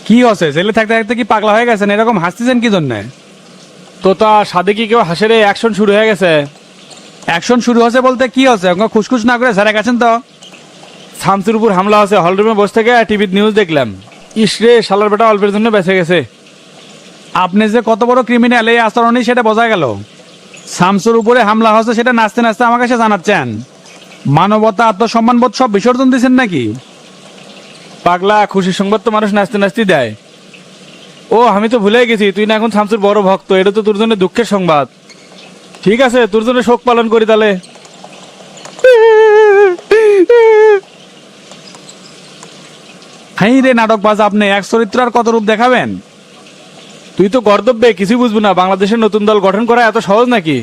কি হচ্ছে? জেলে থাকতে থাকতে কি পাগলা হয়ে গেছেন? এরকম হাসতেছেন কি জন্য? তোতা সাদে কি কেউ হাসে রে? অ্যাকশন শুরু হয়ে গেছে। অ্যাকশন শুরু হচ্ছে বলতে কি হচ্ছে? খুশখুশ না করে ঝাড়া গেছেন তো। শামসুর উপর হামলা আছে, হলরুমে বসে থেকে টিভির নিউজ দেখলাম। ইস রে, শালার বেটা অল্পের জন্য বেঁচে গেছে। আপনি যে কত বড় ক্রিমিনাল এই আচরণই সেটা বোঝা গেল। শামসুর উপরে হামলা হচ্ছে সেটা নাচতে নাচতে আমার কাছে জানাচ্ছেন। মানবতা, আত্মসম্মানবোধ সব বিসর্জন দিচ্ছেন নাকি? পাগলা, খুশির সংবাদ তো মানুষ নাচতে নাচতে দেয়। ও আমি তো ভুলে গেছি, তুই না এখন শামসুর বড় ভক্ত। এটা তো তোর জন্য দুঃখের সংবাদ। ঠিক আছে, তোর জন্য শোক পালন করি তাহলে। হাই রে নাটকবাজ, আপনি এক চরিত্র আর কত রূপ দেখাবেন? তুই তো গর্দব্যে কিছুই বুঝবো না। বাংলাদেশের নতুন দল গঠন করা এত সহজ নাকি?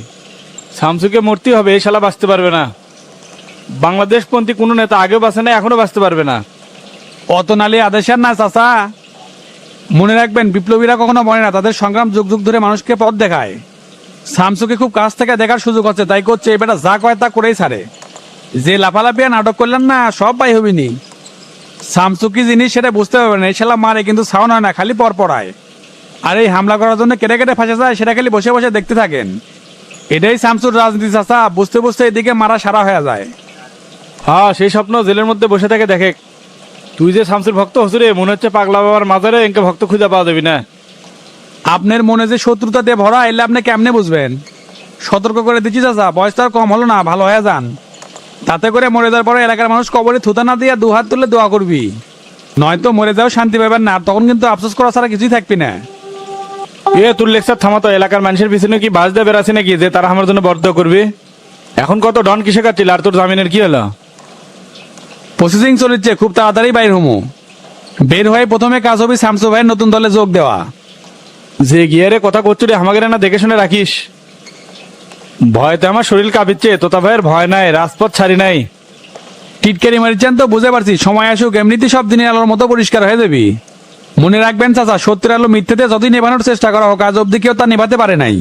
শামসুকে মরতে হবে, এই শালা বাঁচতে পারবে না। বাংলাদেশপন্থী কোনো নেতা আগেও বাঁচে না, এখনো বাঁচতে পারবে না। অত নালি আদেশের না চাচা। মনে রাখবেন, বিপ্লবীরা কখনো মরে না, তাদের সংগ্রাম যুগ যুগ ধরে মানুষকে পথ দেখায়। শামসুকে খুব কাছ থেকে দেখার সুযোগ হচ্ছে, তাই করছে। এবার যা কয় তা করেই ছাড়ে। যে লাফালাফিয়া নাটক করলেন না, সব পাই হবিনি। শামসু কি জিনিস সেটা বুঝতে পারবেন। এই শালা মারে কিন্তু সাউন্ড হয় না, খালি পর পড়ায়। আর এই হামলা করার জন্য কেটে কেটে ফাঁসে যায়, সেটা খালি বসে বসে দেখতে থাকেন। এটাই শামসুর রাজনীতি চাচা। বুঝতে বুঝতে এদিকে মারা সারা হয়ে যায়। হ্যাঁ, সেই স্বপ্ন জেলের মধ্যে বসে থাকে দেখে। তুই যে শামসুর ভক্ত হসুরে, মনে হচ্ছে পাগলা বাবার মাজারে এনকে ভক্ত খুঁজে পাওয়া যাবি না। আপনার মনে যে শত্রুতা দিয়ে ভরা, এলে আপনি কেমনে বুঝবেন? সতর্ক করে দিচ্ছি চাচা, বয়স তো আর কম হলো না, ভালো হয়ে যান। তাতে করে মরে যাওয়ার পরে এলাকার মানুষ কবরে থুতা না দিয়ে দুহাত তুলে দোয়া করবি। নয়তো মরে যাও শান্তি পাবেন না, তখন কিন্তু আফসোস করা ছাড়া কিছুই থাকবি না। তোর লেকচার থামাতো। এলাকার মানুষের পিছনে কি বাস দিয়ে বেড়াচ্ছে নাকি যে তারা আমার জন্য বদ্ধ করবি? এখন কত ডন কিসে কাটছিল, আর তোর জামিনের কি হলো? প্রসেসিং চলেছে, খুব তাড়াতাড়ি বাইর হমু। বের হয়ে প্রথমে কাজ হবে শামসু ভাইয়ের নতুন দলে যোগ দেওয়া। যে গিয়ারে কথা করছো রে, আমাকে না দেখে শুনে রাখিস। ভয়তে আমার শরীর কাঁপিচ্ছে। তোতা ভাইয়ের ভয় নাই, রাজপথ ছাড়ি নাই। টিটকারি মারিচ্ছেন তো বুঝে পারছি, সময় আসুক, এমনিতে সব দিনের আলোর মতো পরিষ্কার হয়ে যাবি। মনে রাখবেন চাচা, সত্যের আলো মিথ্যেতে যতই নেভানোর চেষ্টা করা হোক, আজ অব্দি কেউ তা নেভাতে পারে নাই।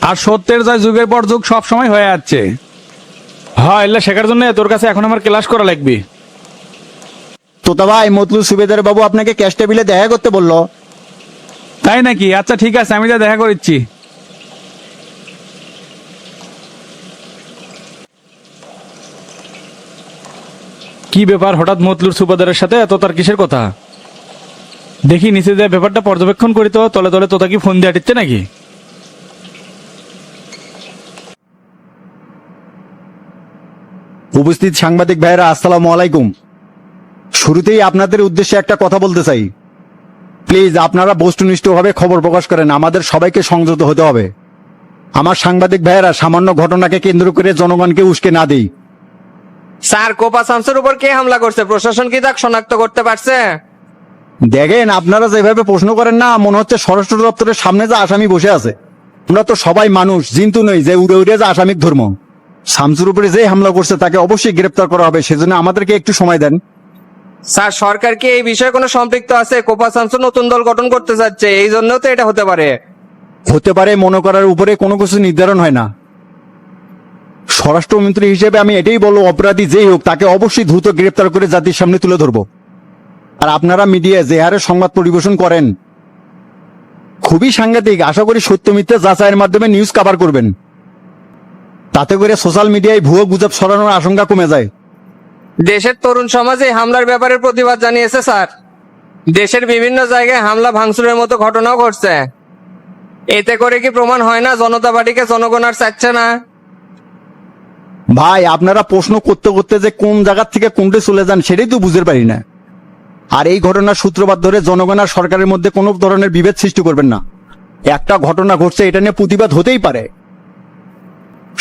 আর সত্যের জয় যুগের পর যুগ সব সময় হয়ে যাচ্ছে। হ্যাঁ, এলে শেখার জন্য তোর কাছে এখন আমার ক্লাস করা লাগবে। তোতা ভাই, মতলু সুবেদার বাবু আপনাকে ক্যাশ টেবিলে দেখা করতে বললো। তাই নাকি? আচ্ছা ঠিক আছে, আমি যা দেখা করিচ্ছি। কি ব্যাপার, হঠাৎ মতলুর সুবাদারের সাথে এত তার কিসের কথা? দেখি নিচে যে ব্যাপারটা পর্যবেক্ষণ করি তো। তলে তলে তোতা কি ফোন দিয়ে আটিচ্ছে নাকি? উপস্থিত সাংবাদিক ভাইয়েরা, আসসালামু আলাইকুম। শুরুতেই আপনাদের উদ্দেশ্যে একটা কথা বলতে চাই। প্লিজ আপনারা বস্তুনিষ্ঠভাবে খবর প্রকাশ করেন, আমাদের সবাইকে সংযত হতে হবে। আমার সাংবাদিক ভাইয়েরা সামান্য ঘটনাকে কেন্দ্র করে জনগণকে উস্কে না দেই। স্যার, কোপা শামসুর উপর কে হামলা করছে? প্রশাসন কি তা শনাক্ত করতে পারছে? দেখেন, আপনারা যেভাবে প্রশ্ন করেন না, মনে হচ্ছে স্বরাষ্ট্র দপ্তরের সামনে যে আসামি বসে আছে। আমরা তো সবাই মানুষ, জিন্তু নই যে উড়ে উড়ে যে আসামিক ধর্ম। শামসুর উপরে যে হামলা করছে তাকে অবশ্যই গ্রেপ্তার করা হবে, সেজন্য আমাদেরকে একটু সময় দেন। স্যার, সরকার কি এই বিষয়ে কোনো সম্পৃক্ত আছে? কোপা শামসু নতুন দল গঠন করতে যাচ্ছে, এই জন্য তো এটা হতে পারে। হতে পারে মনে করার উপরে কোনো কিছু নির্ধারণ হয় না। স্বরাষ্ট্রমন্ত্রী হিসেবে আমি এটাই বলবো, অপরাধী যেই হোক তাকে অবশ্যই দ্রুত গ্রেপ্তার করে জাতির সামনে তুলে ধরবো। আর আপনারা মিডিয়া যে হারে সংবাদ পরিবেশন করেন, খুবই সাংঘাতিক। আশা করি সত্য মিথ্যা যাচাইয়ের মাধ্যমে নিউজ কভার করবেন। তাতে করে সোশ্যাল মিডিয়ায় ভুয়ো গুজব ছড়ানোর আশঙ্কা কমে যায়। দেশের তরুণ সমাজ এই হামলার ব্যাপারে প্রতিবাদ জানিয়েছে স্যার। দেশের বিভিন্ন জায়গায় হামলা ভাঙচুরের মতো ঘটনাও ঘটছে। এতে করে কি প্রমাণ হয় না জনতা পার্টিকে জনগণ আর চাচ্ছে না? ভাই, আপনারা প্রশ্ন করতে করতে যে কোন জায়গা থেকে কোনটা চলে যান সেটাই তো বুঝতে পারি না। আর এই ঘটনার সূত্রপাত ধরে জনগণ আর সরকারের মধ্যে কোনো ধরনের বিভেদ সৃষ্টি করবেন না। একটা ঘটনা ঘটছে, এটা নিয়ে প্রতিবাদ হতেই পারে।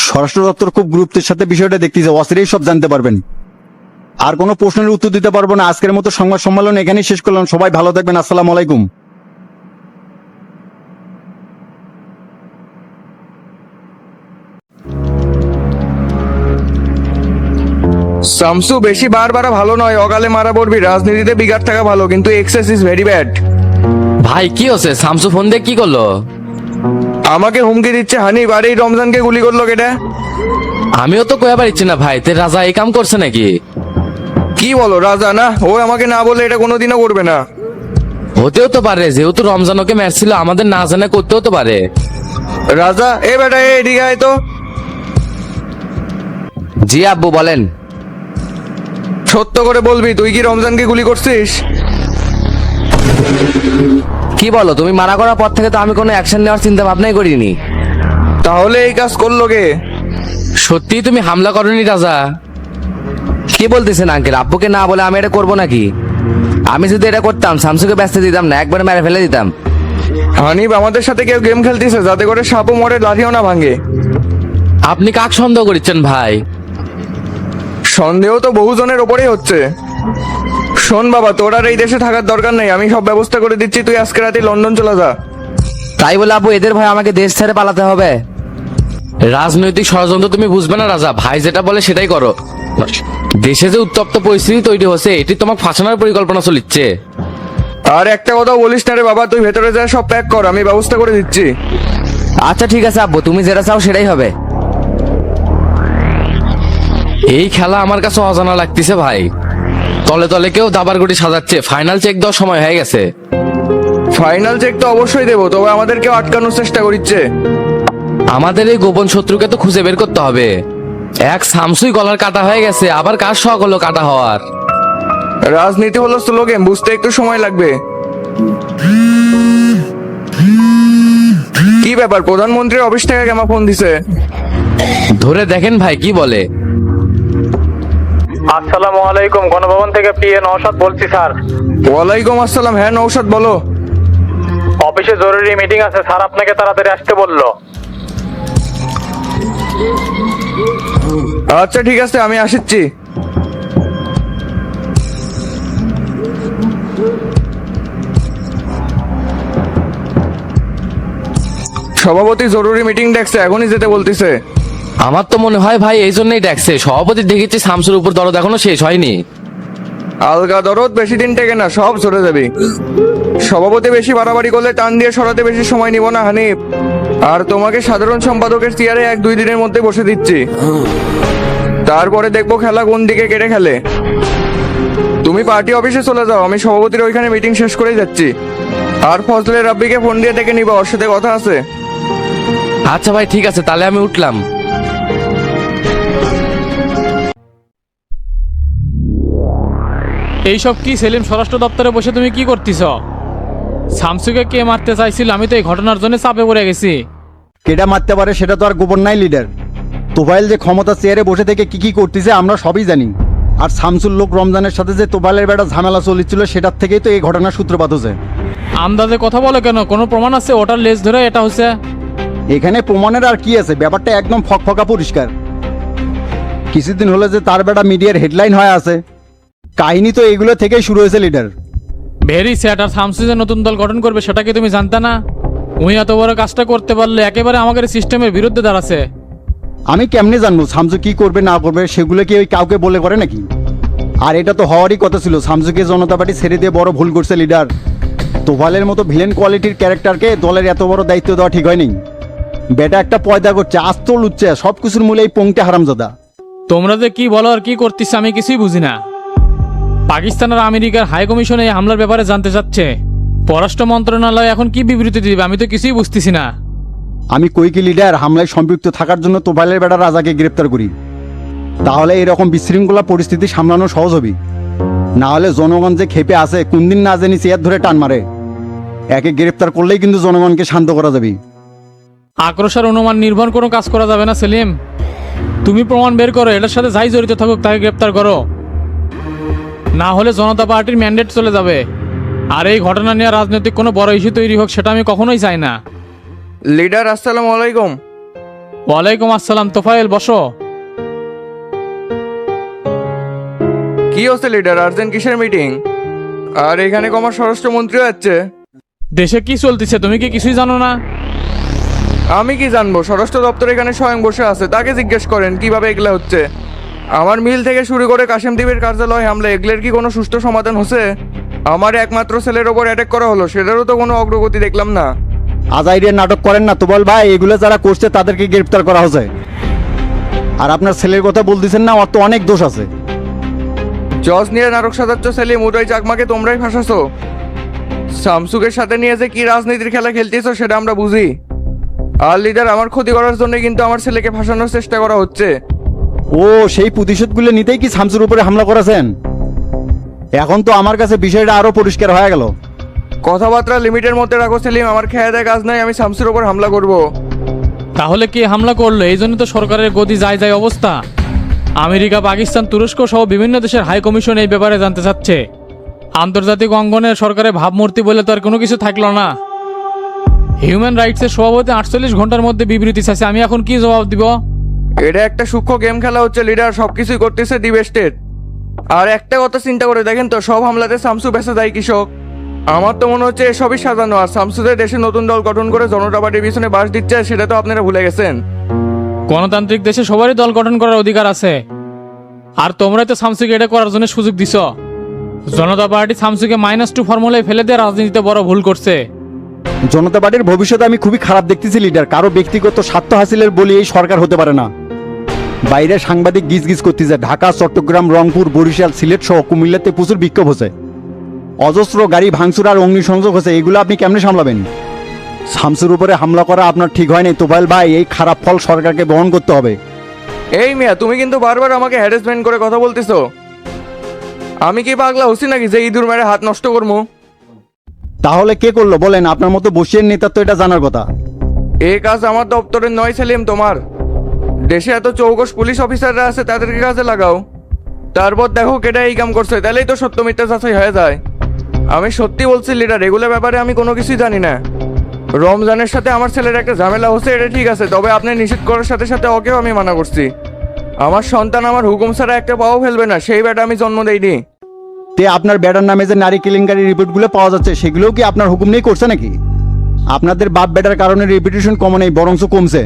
স্বরাষ্ট্র দপ্তর খুব গুরুত্বের সাথে বিষয়টা দেখতেছে, অচিরেই সব জানতে পারবেন। আর কোনো প্রশ্নের উত্তর দিতে পারবো না। আজকের মতো সংবাদ সম্মেলন এখানেই শেষ করলাম। সবাই ভালো থাকবেন। আসসালামু আলাইকুম। শামসু, বেশি বারবার ভালো নয়, অকালে মারা পড়বি। রাজনীতিতে বিঘাত থাকা ভালো, কিন্তু এক্সেস ইজ ভেরি ব্যাড। ভাই কি হচ্ছে? শামসু ফোন দিয়ে কি করলো? আমাকে হুমকি দিচ্ছে হানিফ, আর এই রমজানকে গুলি করলো কেটা? আমিও তো কয়া পারছি না ভাই, তে রাজা এই কাম করছে নাকি? কি বলো রাজা না, ও আমাকে না বলে এটা কোনোদিনও করবে না। হতেও তো পারে, যেহেতু রমজান ওকে মারছিল আমাদের না জানা করতেও তো পারে। রাজা এ বেটা এদিকে আয় তো। জি আব্বু বলেন। সত্য করে বলবি, তুই কি রমজানকে গুলি করছিস? কি বলো, তুমি মানা করার পর থেকে তো আমি কোনো অ্যাকশন নেওয়ার চিন্তা ভাবনাই করিনি। তাহলে এই কাজ করলো কে? সত্যি তুমি হামলা করনি রাজা? কি বলতেছেন আঙ্কেল, আব্বুকে না বলে আমি এটা করবো নাকি? আমি যদি এটা করতাম শামসুকে ব্যস্ত দিতাম না, একবার মেরে ফেলে দিতাম। হানিফ, আমাদের সাথে কেউ গেম খেলতেছে যাতে করে সাপও মরে লাঠিও না ভাঙে। আপনি কাক সন্দেহ করছেন ভাই? সন্দেহ তো বহুজনের ওপরেই হচ্ছে। শোন বাবা, তোর আর এই দেশে থাকার দরকার নেই, আমি সব ব্যবস্থা করে দিচ্ছি, তুই আজকে রাতে লন্ডন চলে যা। তাই বলে আব্বু এদের ভয় আমাকে দেশ ছেড়ে পালাতে হবে? রাজনৈতিক ষড়যন্ত্র তুমি বুঝবে না রাজা, ভাই যেটা বলে সেটাই করো। দেশে যে উত্তপ্ত পরিস্থিতি তৈরি হচ্ছে এটি তোমাকে ফাঁসানোর পরিকল্পনা চলিচ্ছে। আর একটা কথা বলিস না রে বাবা, তুই ভেতরে যা সব প্যাক কর, আমি ব্যবস্থা করে দিচ্ছি। আচ্ছা ঠিক আছে আব্বু, তুমি যেটা চাও সেটাই হবে। এই খেলা আমার কাছে অজানা লাগতেছে ভাই। তলে তলে কেউ দাবার গুটি সাজাচ্ছে, ফাইনাল চেক দেওয়ার সময় হয়ে গেছে। ফাইনাল চেক তো অবশ্যই দেবো, তবে আমাদেরকেও আটকানোর চেষ্টা করছে। আমাদের এই গোপন শত্রুকে তো খুঁজে বের করতে হবে। এক সামসুই গলার কাটা হয়ে গেছে, আবার কার শখ হলো কাটা হওয়ার? রাজনীতি হলো স্লো গেম, বুঝতে একটু সময় লাগবে। কি ব্যাপার, প্রধানমন্ত্রীর অফিস থেকে কেমন ফোন দিছে? ধরে দেখেন ভাই কি বলে। আসসালামু আলাইকুম, গণভবন থেকে পিএ নওশাদ বলছি স্যার। ওয়ালাইকুম আসসালাম। হ্যাঁ নৌশাদ বলো। অফিসে জরুরি মিটিং আছে স্যার, আপনাকে তাড়াতাড়ি আসতে বললো। আচ্ছা ঠিক আছে, আমি আসছি। সভাপতি জরুরি মিটিং ডাকছে, এখনই যেতে বলতিছে। আমার তো মনে হয় ভাই এই জন্যই ডাকছে। সভাপতি দেখেছি শামসুর উপর দরদ এখনো শেষ হয়নি। আলগা দরদ বেশি দিন টেকে না, সব সরে যাবে। সভাপতি বেশি বাড়াবাড়ি করলে টান দিয়ে সরাতে বেশি সময় নিব না হানিফ। আর তোমাকে সাধারণ সম্পাদকের চেয়ারে 1-2 দিনের মধ্যে বসে দিচ্ছি, তারপরে দেখবো খেলা কোন দিকে কেটে খেলে। তুমি পার্টি অফিসে চলে যাও, আমি সভাপতির ওইখানে মিটিং শেষ করেই যাচ্ছি। আর ফজলের রাব্বিকে ফোন দিয়ে ডেকে নিবা, ওর সাথে কথা আছে। আচ্ছা ভাই ঠিক আছে, তাহলে আমি উঠলাম। এইসব কি সেলিম, স্বরাষ্ট্র দপ্তরে বসে তুমি কি করতেছ? শামসুকে কে মারতে চাইছিল? আমি তো এই ঘটনার জন্য চাপে পড়ে গেছি। কেটা মারতে পারে সেটা তো আর গোপন নাই লিডার। তোফাইল যে ক্ষমতা চেয়ারে বসে থেকে কি কি করতেছে আমরা সবই জানি। আর শামসুল লোক রমজানের সাথে যে তোফাইলের বেটা ঝামেলা চলছিল সেটার থেকেই তো এই ঘটনার সূত্রপাত হচ্ছে। আন্দাজে কথা বলে কেন? কোনো প্রমাণ আছে? ওটার লেজ ধরে এটা হচ্ছে। এখানে প্রমাণের আর কি আছে, ব্যাপারটা একদম ফকফকা পরিষ্কার। কিছুদিন হলো যে তার বেটা মিডিয়ার হেডলাইন হয়ে আছে। কাহিনী তো এইগুলো থেকেই শুরু হয়েছে লিডার। Very sad. আর শামসু যে নতুন দল গঠন করবে সেটা কি তুমি জানতে না? উনি এত বড় কাজটা করতে পারলে একেবারে আমাদের সিস্টেমের বিরুদ্ধে দাঁড়াচ্ছে। আমি কেমনে জানবো শামসু কি করবে না করবে? সেগুলো কি ওই কাউকে বলে করে নাকি? আর এটা তো হওয়ারই কথা ছিল। শামসুকে জনতা পার্টি ছেড়ে দিয়ে বড় ভুল করছে লিডার। তোফালের মতো ভিলেন কোয়ালিটির ক্যারেক্টারকে দলের এত বড় দায়িত্ব দেওয়া ঠিক হয়নি। বেটা একটা পয়দা করছে, আস্ত লুচ্ছে, সব কিছুর মূলে এই পংটা হারামজাদা। তোমরা যে কি বলো আর কি করতেছ আমি কিছুই বুঝি না। পাকিস্তান আর আমেরিকার হাই কমিশন এই হামলার ব্যাপারে জানতে চাচ্ছে। পররাষ্ট্র মন্ত্রণালয় এখন কি বিবৃতি দিবে আমি তো কিছুই বুঝতেছি না। আমি কই কি লিডার হামলায় সম্পৃক্ত থাকার জন্য তোফাইলের বেটা রাজাকে গ্রেপ্তার করি, তাহলে এরকম বিশৃঙ্খলা পরিস্থিতি সামলানো সহজ হবে। না হলে জনগণ যে খেপে আছে কোন দিন না জানি চেয়ার ধরে টান মারে। একে গ্রেপ্তার করলেই কিন্তু জনগণকে শান্ত করা যাবে। আক্রোশ আর অনুমান নির্ভর কোনো কাজ করা যাবে না সেলিম। তুমি প্রমাণ বের করো, এটার সাথে যাই জড়িত থাকুক তাকে গ্রেপ্তার করো, না হলে জনতা পার্টির ম্যান্ডেট চলে যাবে। আর এই ঘটনা নিয়ে রাজনৈতিক কোনো বড় ইস্যু তৈরি হোক সেটা আমি কখনোই চাই না। লিডার আসসালামু আলাইকুম। ওয়ালাইকুম আসসালাম। তোফায়েল বসো। কি হচ্ছে লিডার, আর্জেন্ট কিসের মিটিং? আর এখানে কমার স্বরাষ্ট্রমন্ত্রীও যাচ্ছে। দেশে কি চলতেছে তুমি কি কিছুই জানো না? আমি কি জানবো? স্বরাষ্ট্র দপ্তর এখানে স্বয়ং বসে আছে, তাকে জিজ্ঞেস করেন কিভাবে এগুলা হচ্ছে। আমার মিল থেকে শুরু করে কাশেম দ্বীপের কার্যালয় হামলা, এগুলোর কি কোনো সুষ্ঠু সমাধান হচ্ছে? আমার একমাত্র ছেলের ওপর অ্যাটাক করা হলো, সেটারও তো কোনো অগ্রগতি দেখলাম না। আজাইরিয়া নাটক করেন না তো বল ভাই, এগুলো যারা করছে তাদেরকে গ্রেপ্তার করা হয়েছে। আর আপনার ছেলের কথা বলতেছেন না, ওর তো অনেক দোষ আছে। জজ নিয়ে নাটক সাজাচ্ছ সেলিম, উদয় চাকমাকে তোমরাই ফাঁসাছো। শামসুকের সাথে নিয়ে যে কি রাজনীতির খেলা খেলতেছো সেটা আমরা বুঝি। আর লিডার, আমার ক্ষতি করার জন্য কিন্তু আমার ছেলেকে ফাঁসানোর চেষ্টা করা হচ্ছে। ও সেই প্রতিশোধগুলো নিতেই কি শামসুর উপরে হামলা করেছেন? এখন তো আমার কাছে বিষয়টা আরো পরিষ্কার হয়ে গেল। কথাবার্তা লিমিটের মধ্যে রাখো সেলিম, আমার খেয়ে দেয় কাজ নাই, আমি শামসুর উপর হামলা করব। তাহলে কি হামলা করলো? এই জন্য তো সরকারের গতি যায় যায় অবস্থা। আমেরিকা, পাকিস্তান, তুরস্ক সহ বিভিন্ন দেশের হাই কমিশন এই ব্যাপারে জানতে চাচ্ছে। আন্তর্জাতিক অঙ্গনের সরকারের ভাবমূর্তি বলে তো আর কোনো কিছু থাকলো না। হিউম্যান রাইটসের সভাপতি 48 ঘন্টার মধ্যে বিবৃতি চাইছে, আমি এখন কি জবাব দিব? এটা একটা সূক্ষ্ম গেম খেলা হচ্ছে লিডার, সবকিছুই করতেছে ডিপ স্টেট। আর একটা কথা চিন্তা করে দেখেন তো, সব হামলাতে শামসু বেঁচে যায় কৃষক। আমার তো মনে হচ্ছে এসবই সাজানো, আর শামসুদের দেশে নতুন দল গঠন করে জনতা পার্টির পিছনে বাস দিচ্ছে, সেটা তো আপনারা ভুলে গেছেন। গণতান্ত্রিক দেশে সবারই দল গঠন করার অধিকার আছে, আর তোমরাই তো শামসুকে এটা করার জন্য সুযোগ দিছ। জনতা পার্টি শামসুকে -2 ফর্মুলায় ফেলে দিয়ে রাজনীতিতে বড় ভুল করছে। জনতা পার্টির ভবিষ্যৎ আমি খুবই খারাপ দেখতেছি লিডার। কারো ব্যক্তিগত স্বার্থ হাসিলের বলি এই সরকার হতে পারে না। বাইরে সাংবাদিক গিজ গিজ করতেছে, ঢাকা, চট্টগ্রাম, রংপুর, বরিশাল, সিলেট সহ কুমিল্লাতে প্রচুর বিক্ষোভ হচ্ছে। অজস্র গাড়ি ভাঙচুর আর অগ্নিসংযোগ হচ্ছে। এগুলো আপনি কেমনে সামলাবেন? শামসুর উপরে হামলা করা আপনার ঠিক হয়নি তোফায়েল ভাই। এই খারাপ ফল সরকারকে বহন করতে হবে। এই মিয়া, তুমি কিন্তু বারবার আমাকে হ্যারাসমেন্ট করে কথা বলতেছো। আমি কি পাগলা হচ্ছি নাকি যে ইঁদুর মেরে হাত নষ্ট করবো? তাহলে কে করলো বলেন? আপনার মতো বসিয়ে নেতার তো এটা জানার কথা। এই কাজ আমার দপ্তরের নয় সেলিম, তোমার। দেশে এত চৌকস পুলিশ অফিসাররা আছে, তাদেরকে কাজে লাগাও। তারপর দেখো কেটা এই কাম করছে, তাহলেই তো সত্য মিথ্যা যাচাই হয়ে যায়। আমি সত্যি বলছি লিডার, এগুলো ব্যাপারে আমি কোনো কিছুই জানি না। রমজানের সাথে আমার ছেলের একটা ঝামেলা হচ্ছে, এটা ঠিক আছে, তবে আপনি নিষেধ করার সাথে সাথে ওকেও আমি মানা করছি। আমার সন্তান আমার হুকুম ছাড়া একটা পাও ফেলবে না, সেই বেটা আমি জন্ম দেইনি। তে আপনার ব্যাটার নামে যে নারী কেলেঙ্কারির রিপোর্টগুলো পাওয়া যাচ্ছে, সেগুলোও কি আপনার হুকুম নেই করছে নাকি? আপনাদের বাপ বেটার কারণে রেপুটেশন কমে নেই, বরঞ্চ কমছে।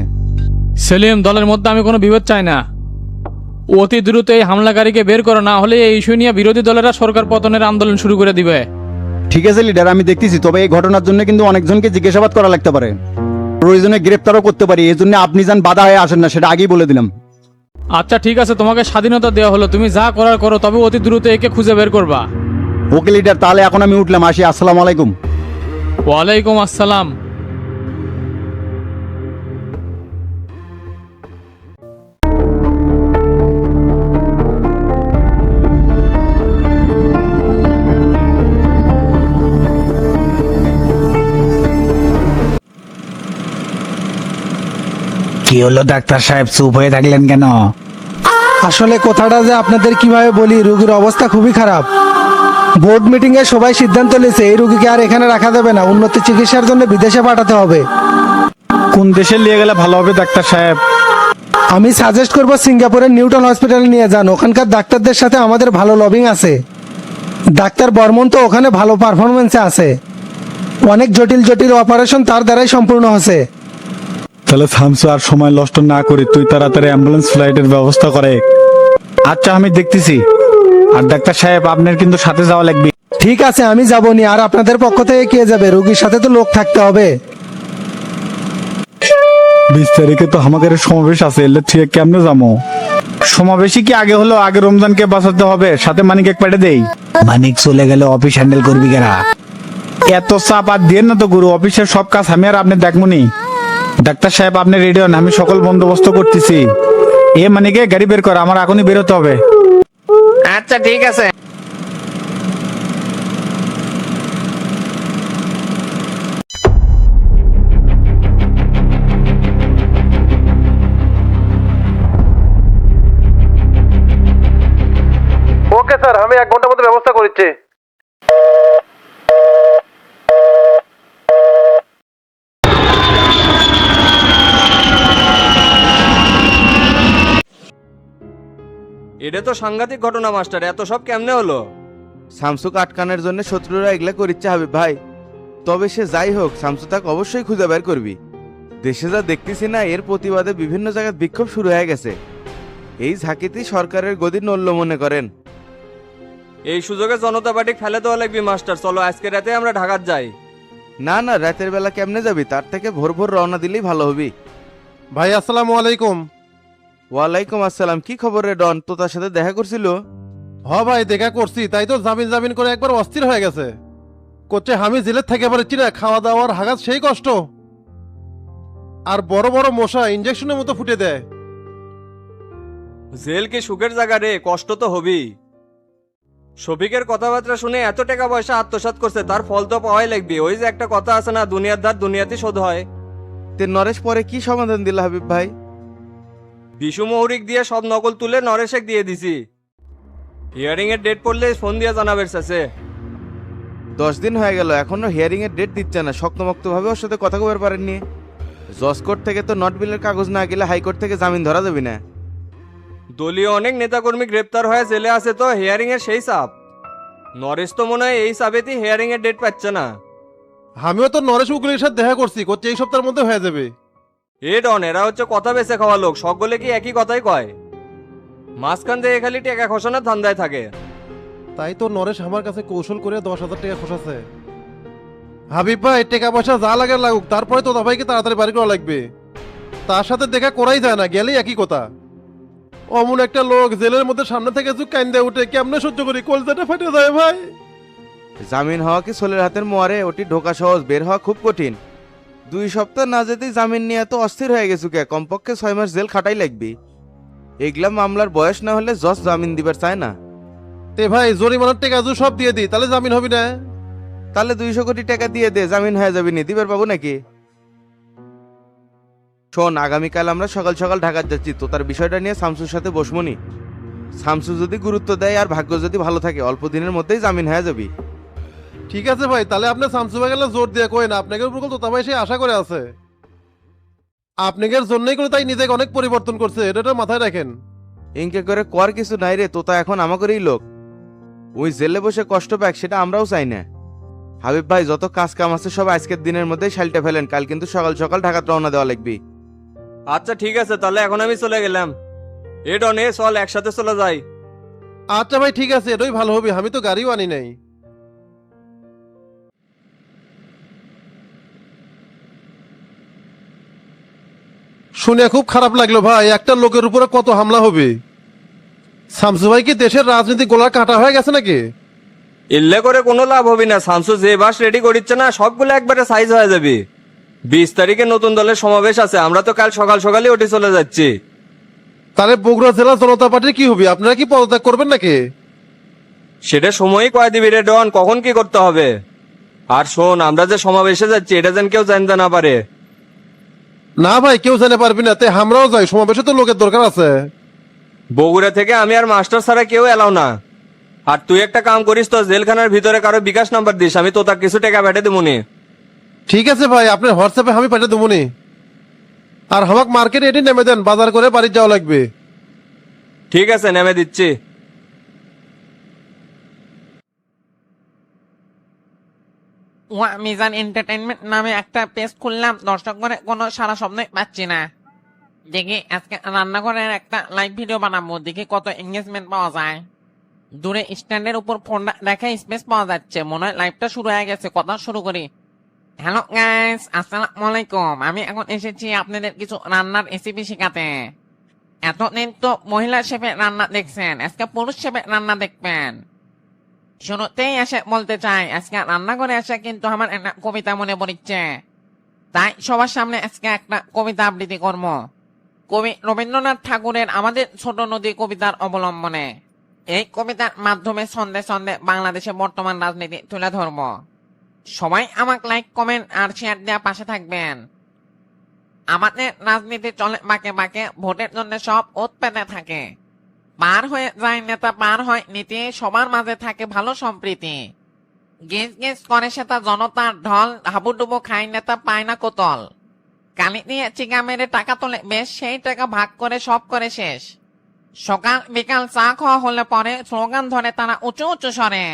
সেলিম, দলের মধ্যে আমি কোনো বিভেদ চাই না। অতি দ্রুত এই হামলাকারীকে বের করো, না হলে এই ইস্যু নিয়ে বিরোধী দলেরা সরকার পতনের আন্দোলন শুরু করে দিবে। ঠিক আছে লিডার, আমি দেখতেছি। তবে এই ঘটনার জন্য কিন্তু অনেকজনকে জিজ্ঞাসাবাদ করা লাগতে পারে, প্রয়োজনে গ্রেপ্তারও করতে পারি। এই জন্য আপনি যান বাধা হয়ে আসেন না, সেটা আগেই বলে দিলাম। আচ্ছা ঠিক আছে, তোমাকে স্বাধীনতা দেওয়া হলো, তুমি যা করার করো, তবে অতি দ্রুত একে খুঁজে বের করবা। ওকে লিডার, তাহলে এখন আমি উঠলাম, আসি। আসসালামু আলাইকুম। ওয়ালাইকুম আসসালাম। কি হলো ডাক্তার সাহেব, চুপ হয়ে থাকলেন কেন? আসলে কথাটা যে আপনাদের কিভাবে বলি, রোগীর অবস্থা খুবই খারাপ। বোর্ড মিটিং এ সবাই সিদ্ধান্ত নিয়েছে এই রোগীকে আর এখানে রাখা যাবে না, উন্নত চিকিৎসার জন্য বিদেশে পাঠাতে হবে। কোন দেশে নিয়ে গেলে ভালো হবে ডাক্তার সাহেব? আমি সাজেস্ট করব সিঙ্গাপুরের নিউটন হসপিটালে নিয়ে যান, ওখানকার ডাক্তারদের সাথে আমাদের ভালো লবিং আছে। ডাক্তার বর্মন তো ওখানে ভালো পারফরমেন্সে আছে, অনেক জটিল জটিল অপারেশন তার দ্বারাই সম্পূর্ণ হচ্ছে। তাহলে শামসু আর সময় নষ্ট না করে তুই তাড়াতাড়ি অ্যাম্বুলেন্স ফ্লাইটের ব্যবস্থা করে। আচ্ছা আমি দেখতেছি। আর ডাক্তার সাহেব আপনার কিন্তু সাথে যাওয়া লাগবে। ঠিক আছে আমি যাবনি, আর আপনাদের পক্ষ থেকে কে যাবে? রোগীর সাথে তো লোক থাকতে হবে। 20 তারিখে তো আমাদের সমাবেশ আছে, এলে ঠিক কেমনে যাবো? সমাবেশী কি আগে হলো? আগে রমজানকে বাঁচাতে হবে, সাথে মানিক এক পেটে দেই। মানিক চলে গেলে অফিস হ্যান্ডেল করবি কেনা? এত চাপ আর দিয়ে না তো গুরু, অফিসের সব কাজ আমি আর আপনি দেখমুনি। ডাক্তার সাহেব আপনি রেডি হন, আমি সকল বন্দোবস্ত করতেছি। এ মানিকে গাড়ি বের কর, আমার এখনই বেরোতে হবে। আচ্ছা ঠিক আছে। ওকে স্যার, আমি 1 ঘন্টার মধ্যে ব্যবস্থা করছি। এটা তো সাংঘাতিক ঘটনা মাস্টার, এত সব কেমনে হলো? শামসুক আটকানোর জন্য শত্রুরা এগুলা করিচ্ছে হাবিব ভাই। তবে সে যাই হোক, শামসু তাকে অবশ্যই খুঁজে বের করবি। দেশে যা দেখতেছি না, এর প্রতিবাদে বিভিন্ন জায়গায় বিক্ষোভ শুরু হয়ে গেছে। এই ঝাঁকিতেই সরকারের গদি নড়ল মনে করেন। এই সুযোগে জনতা পার্টি ফেলে দেওয়া লাগবে মাস্টার। চলো আজকে রাতে আমরা ঢাকার যাই। না না, রাতের বেলা কেমনে যাবি? তার থেকে ভোর ভোর রওনা দিলেই ভালো হবি। ভাই আসসালামু আলাইকুম। ওয়ালাইকুম আসসালাম। কি খবর রে ডন, তো তার সাথে দেখা করছিল? হ ভাই দেখা করছি, তাই তো জামিন জামিন করে একবার অস্থির হয়ে গেছে। করছে আমি জেলের থেকে পারছি না, খাওয়া দাওয়ার হাগাত সেই কষ্ট। আর বড় বড় মশা ইঞ্জেকশনের মতো ফুটে দেয়। জেল কি সুখের জায়গা রে, কষ্ট তো হবেই। শফিকের কথাবার্তা শুনে এত টাকা পয়সা আত্মসাৎ করছে, তার ফল তো পাওয়াই লাগবে। ওই যে একটা কথা আছে না, দুনিয়ার ধার দুনিয়াতে শোধ হয়। তে নরেশ পরে কি সমাধান দিল হাবিব ভাই? বিশু মৌরিক দিয়ে সব নকল তুলে নরেশেক দিয়ে দিছি। হিয়ারিং এর ডেট পড়লে ফোন দিয়ে জানাবে চাচে। 10 দিন হয়ে গেল এখনো হিয়ারিং এর ডেট দিচ্ছে না। শক্তমক্ত ভাবে ওর সাথে কথা কবার পারেননি। জজ কোর্ট থেকে তো নট বিলের কাগজ না গেলে হাইকোর্ট থেকে জামিন ধরা যাবে না। দলীয় অনেক নেতাকর্মী গ্রেপ্তার হয়ে জেলে আছে, তো হিয়ারিং এর সেই চাপ। নরেশ তো মনে হয় এই চাপেতেই হিয়ারিং এর ডেট পাচ্ছে না। আমিও তো নরেশ উকিলের সাথে দেখা করছি, করছে এই সপ্তাহের মধ্যে হয়ে যাবে। এ ডন, এরা হচ্ছে কথা বেছে খাওয়া লোক, সকলে কি একই কথাই কয়? মাঝখান থেকে খালি টাকা খসানোর ধান্দায় থাকে। তাই তো নরেশ আমার কাছে কৌশল করে 10,000 টাকা খসাছে। হাবিব ভাই, টাকা পয়সা যা লাগে লাগুক, তারপরে তো ভাইকে তাড়াতাড়ি বাড়ি করা লাগবে। তার সাথে দেখা করাই যায় না, গেলেই একই কথা। অমন একটা লোক জেলের মধ্যে সামনে থেকে চুপ কান্দে উঠে, কেমনে সহ্য করি, কলজাটা ফেটে যায় ভাই। জামিন হওয়া কি ছোলের হাতের মোয়ারে? ওটি ঢোকা সহজ, বের হওয়া খুব কঠিন। 2 সপ্তাহ না যেতেই জামিন নিয়ে এত অস্থির হয়ে গেছু কে? কমপক্ষে 6 মাস জেল খাটাই লাগবে। এগুলা মামলার বয়স না হলে জজ জামিন দিবার চায় না। তে ভাই, জরিমানার টাকা যদি সব দিয়ে দিই তাহলে জামিন হবে না? তাহলে 200 কোটি টাকা দিয়ে দে, জামিন হয়ে যাবে নি। দিবার পাবো নাকি? শোন, আগামীকাল আমরা সকাল সকাল ঢাকা যাচ্ছি, তো তার বিষয়টা নিয়ে শামসুর সাথে বসমনি। শামসু যদি গুরুত্ব দেয় আর ভাগ্য যদি ভালো থাকে, অল্প দিনের মধ্যেই জামিন হয়ে যাবি। ঠিক আছে ভাই, তাহলে আপনি শামসু ভাই গেলে জোর দিয়ে কই না, আপনাকে উপর তো ভাই সে আশা করে আছে। আপনাদের জন্যই করে তাই নিজেকে অনেক পরিবর্তন করছে, এটা মাথায় রাখেন। ইনকে করে কর কিছু নাই রে, তোতা এখন আমাকেরই লোক। ওই জেলে বসে কষ্ট পাক, সেটা আমরাও চাই না। হাবিব ভাই, যত কাজ কাম আছে সব আজকের দিনের মধ্যেই শালটা ফেলেন, কাল কিন্তু সকাল সকাল ঢাকা রওনা দেওয়া লাগবে। আচ্ছা ঠিক আছে, তাহলে এখন আমি চলে গেলাম। এ ডন, এ চল একসাথে চলে যাই। আচ্ছা ভাই ঠিক আছে, এটাই ভালো হবে, আমি তো গাড়িও আনি নাই। শুনে খুব খারাপ লাগলো ভাই, একটা লোকের উপরে কত হামলা হবে। শামসু ভাই কি দেশের রাজনীতি গোলার কাটা হয়ে গেছে নাকি? ইল্লে করে কোনো লাভ হবে না। শামসু যে বাস রেডি করিচ্ছে না, সবগুলো একবারে সাইজ হয়ে যাবে। 20 তারিখে নতুন দলের সমাবেশ আছে, আমরা তো কাল সকাল সকালই ওঠে চলে যাচ্ছি। তাহলে বগুড়া জেলা জনতা পার্টির কি হবে? আপনারা কি পদত্যাগ করবেন নাকি? সেটা সময়ই কয়ে দিবি রে ডন, কখন কি করতে হবে। আর শোন, আমরা যে সমাবেশে যাচ্ছি এটা যেন কেউ জানতে না পারে। না ভাই, কেউ জানে পারবি না, তে আমরাও যাই, সমাবেশে তো লোকের দরকার আছে। বগুড়া থেকে আমি আর মাস্টার ছাড়া কেউ এলাও না। আর তুই একটা কাম করিস, তো জেলখানার ভিতরে কারো বিকাশ নাম্বার দিস, আমি তো তার কিছু টাকা পেটে দেবনি। ঠিক আছে ভাই, আপনার হোয়াটসঅ্যাপে আমি পাঠিয়ে দেবনি। আর আমাকে মার্কেটে এটি নেমে দেন, বাজার করে বাড়ি যাওয়া লাগবে। ঠিক আছে, নেমে দিচ্ছি। ওয়া মিজান এন্টারটেইনমেন্ট নামে একটা পেজ খুললাম, দর্শক করে কোনো সারা শব্দই পাচ্ছি না। দেখি আজকে রান্নাঘরের একটা লাইভ ভিডিও বানাবো, দেখি কত এঙ্গেজমেন্ট পাওয়া যায়। দূরে স্ট্যান্ডের উপর ফোনটা রেখে স্পেস পাওয়া যাচ্ছে, মনে হয় লাইভটা শুরু হয়ে গেছে। কথা শুরু করি। হ্যালো গাইস, আসসালামু আলাইকুম। আমি এখন এসেছি আপনাদের কিছু রান্নার রেসিপি শেখাতে। এতদিন তো মহিলা শেফের রান্না দেখছেন, আজকে পুরুষ শেফের রান্না দেখবেন। শুরুতেই এসে বলতে চাই, আজকে রান্না করে এসে কিন্তু আমার একটা কবিতা মনে পড়ছে, তাই সবার সামনে আজকে একটা কবিতা আবৃত্তি করব। কবি রবীন্দ্রনাথ ঠাকুরের আমাদের ছোট নদী কবিতার অবলম্বনে এই কবিতার মাধ্যমে ছন্দে ছন্দে বাংলাদেশে বর্তমান রাজনীতি তুলে ধরব। সবাই আমাকে লাইক, কমেন্ট আর শেয়ার দেওয়া পাশে থাকবেন। আমাদের রাজনীতি চলে বাঁকে বাঁকে, ভোটের জন্য সব ওত পেতে থাকে। পার হয়ে যায় নেতা, পার হয় নীতি, সবার মাঝে থাকে ভালো সম্প্রীতি। গেজ গেজ করে সেটা জনতার ঢল, হাবুডুবু খাই নেতা পায় না কোতল। কালি দিয়ে চিকা মেরে টাকা তোলে বেশ, সেই টাকা ভাগ করে সব করে শেষ। সকাল বিকাল চা খাওয়া হলে পরে স্লোগান ধরে তারা উঁচু উঁচু স্বরে।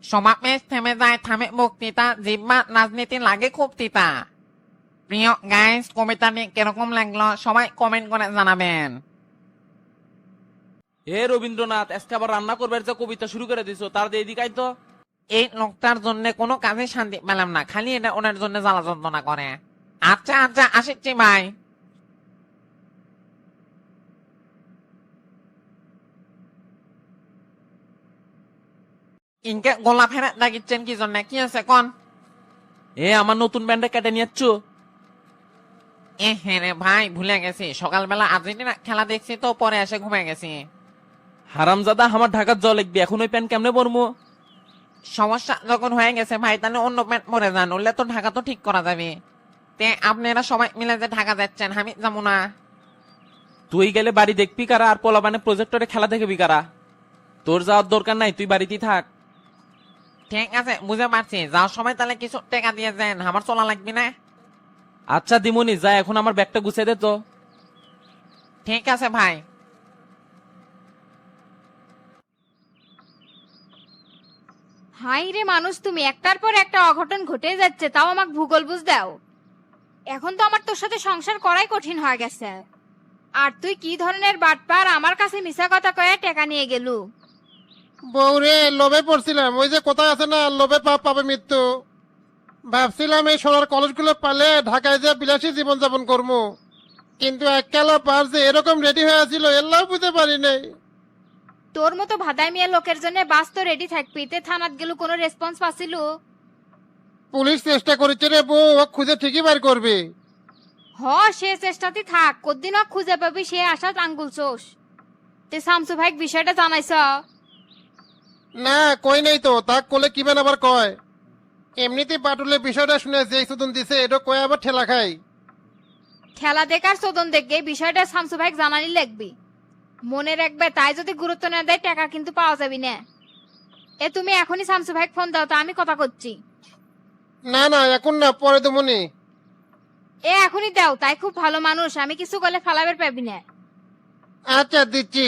সমাবেশ থেমে যায়, থামে বক্তৃতা, জিব্বা রাজনীতি লাগে খুব তিতা। প্রিয় গাইস, কবিতাটি কিরকম লাগলো সবাই কমেন্ট করে জানাবেন। হে রবীন্দ্রনাথ, আজকে আবার রান্না করবার যে কবিতা শুরু করে দিছো, তার এদিকাই তো। এই লোকটার জন্য কোনো কাজে শান্তি পেলাম না, খালি এটা ওনার জন্য জ্বালা যন্ত্রণা করে। আচ্ছা আচ্ছা, আসিচ্ছি ভাই। ইনকে গোলা ফেরা লাগিচ্ছেন কি জন্য কি আছে কোন? এ আমার নতুন ব্যান্ডে কেটে নিয়েছ। এ হ্যাঁ রে ভাই, ভুলে গেছি, সকালবেলা আর্জেন্টিনা খেলা দেখছি তো পরে এসে ঘুমিয়ে গেছি। হারামজাদা, আমার ঢাকার জল লিখবি, এখন ওই প্যান্ট কেমনে পরবো? সমস্যা যখন হয়ে গেছে ভাই, তাহলে অন্য প্যান্ট পরে যান, উঠলে তো ঢাকা তো ঠিক করা যাবে। তে আপনারা সবাই মিলে যে ঢাকা যাচ্ছেন, আমি যাবো না। তুই গেলে বাড়ি দেখবি কারা, আর পোলাবানে প্রজেক্টরে খেলা দেখবি কারা? তোর যাওয়ার দরকার নাই, তুই বাড়িতেই থাক। ঠিক আছে, বুঝে পারছি, যাওয়ার সময় তাহলে কিছু টাকা দিয়ে যান, আমার চলা লাগবে না। আচ্ছা দিমনি, যা এখন আমার ব্যাগটা গুছিয়ে দে তো। ঠিক আছে ভাই। হাই রে মানুষ, তুমি একটার পর একটা অঘটন ঘটে যাচ্ছে, তাও আমাকে ভূগোল বুঝ দাও। এখন তো আমার তোর সাথে সংসার করাই কঠিন হয়ে গেছে। আর তুই কি ধরনের বাটপার, আমার কাছে মিশা কথা কয়ে টাকা নিয়ে গেলু। বউরে লোভে পড়ছিলাম, ওই যে কোথায় আছে না, লোভে পাপ পাবে মৃত্যু। ভাবছিলাম এই সোনার কলসগুলো পালে ঢাকায় যে বিলাসী জীবনযাপন করবো, কিন্তু এককালা পার যে এরকম রেডি হয়ে আছিল এল্লাও বুঝতে পারি নাই। তোর মতো ভাদাই মিয়া লোকের জন্য বাস তো রেডি থাকবি, তে থানাত গেলু কোনো রেসপন্স পাছিল? পুলিশ চেষ্টা করেছে রে বউ, ও খুঁজে ঠিকই বার করবে। হ, সে চেষ্টাতে থাক, কদিন খুঁজে পাবি সে আশাত আঙ্গুল চোষ। তে শামসু ভাই বিষয়টা জানাইছ? না কই নাই তো, তাক কোলে কিবেন আবার কয়। এমনিতে পাটুলে বিষয়টা শুনে যে সুদন দিছে এটা কয় আবার ঠেলা খাই। খেলা দেখার চোদন দেখে বিষয়টা শামসু ভাই জানানি লাগবি। মনে রাখবে, তাই যদি গুরুত্ব না দেয় টাকা কিন্তু পাওয়া যাবি না। এ তুমি এখনই শামসু ভাই ফোন দাও, তা আমি কথা করছি। না না এখন না, পরে তো মনে। এ এখনই দাও, তাই খুব ভালো মানুষ, আমি কিছু করলে ফালাবের পাবি না। আচ্ছা দিচ্ছি।